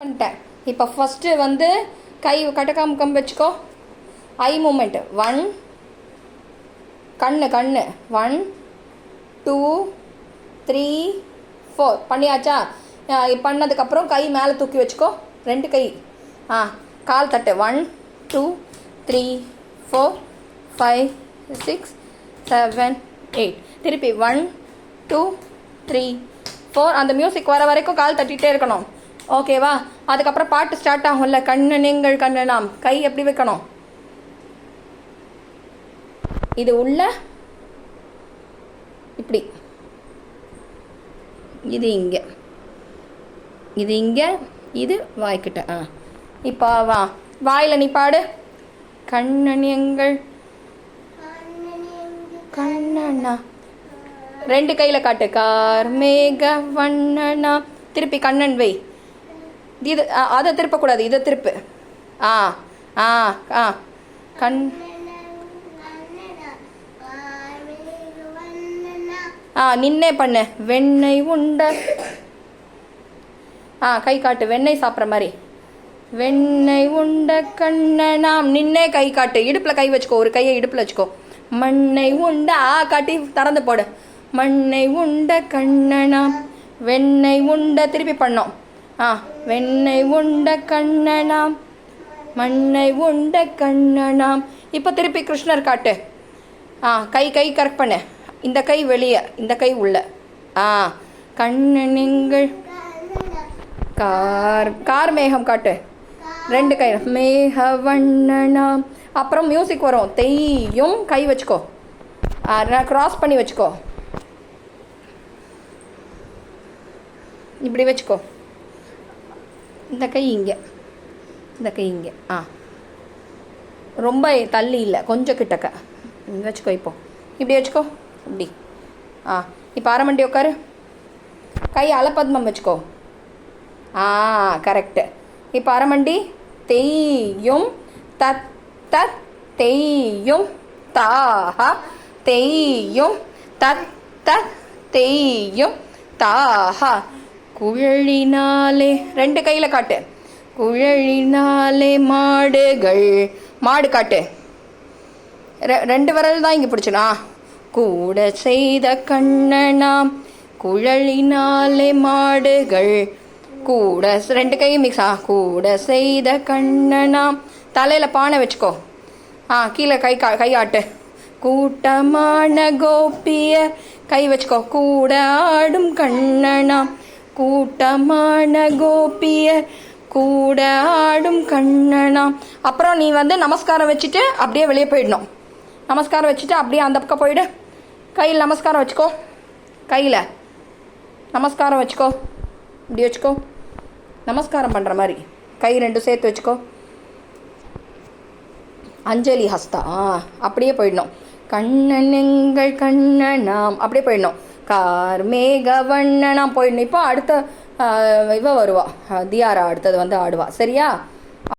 பண்ணிட்டேன். இப்போ ஃபஸ்ட்டு வந்து கை கட்டக்காமுக்கம் வச்சுக்கோ. ஐ மூமெண்ட் 1 கண்ணு 1 2 3 4 பண்ணியாச்சா? பண்ணதுக்கப்புறம் கை மேலே தூக்கி வச்சுக்கோ. 2 கை கால் தட்டு 1 2 3 4 5 6 7 8 திருப்பி 1 2 3 4 அந்த மியூசிக் வர வரைக்கும் கால் தட்டிகிட்டே இருக்கணும். ஓகேவா? அதுக்கப்புறம் பாட்டு ஸ்டார்ட் ஆகும்ல. கண்ணு நீங்கள் கண்ணு நாம். கை எப்படி வைக்கணும்? இது உள்ள இப்படி, இது இங்கே, இது இங்கே, இது வாய்க்கிட்ட. இப்போ வாயில் நீ பாடு. கண்ணன் எங்கள் கண்ணனா. 2 கையில் காட்டு. கார் மேக வண்ணனா. திருப்பி கண்ணன் வை. இது அதை திருப்பக்கூடாது, இதை திருப்பு. கண் நின்னே பண்ணு. வெண்ணெய் உண்ட கை காட்டு. வெண்ணெய் சாப்பிட்ற மாதிரி. வெண்ணெய் உண்ட கண்ணனாம். நின்னே கை காட்டு. இடுப்பில் கை வச்சுக்கோ. ஒரு கையை இடுப்பில் வச்சுக்கோ. மண்ணை உண்ட காட்டி திறந்து போடு. மண்ணை உண்ட கண்ணனாம். வெண்ணெய் உண்ட திருப்பி பண்ணோம். வெண்ணெய் உண்ட கண்ணனாம். மண்ணை உண்ட கண்ணனாம். இப்போ திருப்பி கிருஷ்ணர் காட்டு. கை கரெக்ட் பண்ணு. இந்த கை வெளியே, இந்த கை உள்ள. கண்ணனிங்கள் கார் மேகம் காட்டு. 2 கை. மேக வண்ணனாம். அப்புறம் மியூசிக் வரும். தெய்யும் கை வச்சுக்கோ. கிராஸ் பண்ணி வச்சுக்கோ. இப்படி வச்சுக்கோ. இந்த கை இங்கே, இந்த கை இங்கே. ரொம்ப தள்ளி இல்லை, கொஞ்சம் கிட்டக்க வச்சுக்கோ. இப்படி வச்சுக்கோ. இப்படி. இப்போ அரைமண்டி உட்காரு. கை அலப்பத்மம் வச்சுக்கோ. கரெக்டு. இப்போ அரைமண்டி. தெய்யும் தத் தத் தெய்யும் தாஹா தெய்யும் தத் தத் தெய்யும் தாஹா. குழலினாலே 2 கையில் காட்டு. குழலினாலே மாடுகள். மாடு காட்டு. 2 விரல் தான் இங்கே பிடிச்சனா. கூட செய்த கண்ணனாம். குழலினாலே மாடுகள். கூட 2 கை மிக்ஸ். கூட செய்த கண்ணனாம். தலையில் பானை வச்சுக்கோ. கீழே கை ஆட்டு. கூட்டமான கோபிய கை வச்சுக்கோ. கூட ஆடும் கண்ணனாம். கூட்டமான கோபிய கூட ஆடும் கண்ணனாம். அப்புறம் நீ வந்து நமஸ்காரம் வச்சுட்டு அப்படியே வெளியே போயிடணும். நமஸ்காரம் வச்சுட்டு அப்படியே அந்த பக்கம் போயிடு. கையில் நமஸ்காரம் வச்சுக்கோ. கையில் நமஸ்காரம் வச்சுக்கோ. இப்படி வச்சுக்கோ. நமஸ்காரம் பண்ணுற மாதிரி கை 2 சேர்த்து வச்சுக்கோ. அஞ்சலி ஹஸ்தா. அப்படியே போயிடணும். கண்ணன் எங்கள் கண்ணனாம். அப்படியே போயிடணும். கார் மேக வண்ணனாம் போயிடணும். இப்போ அடுத்த இவ வருவா, தியாரா அடுத்தது வந்து ஆடுவா. சரியா?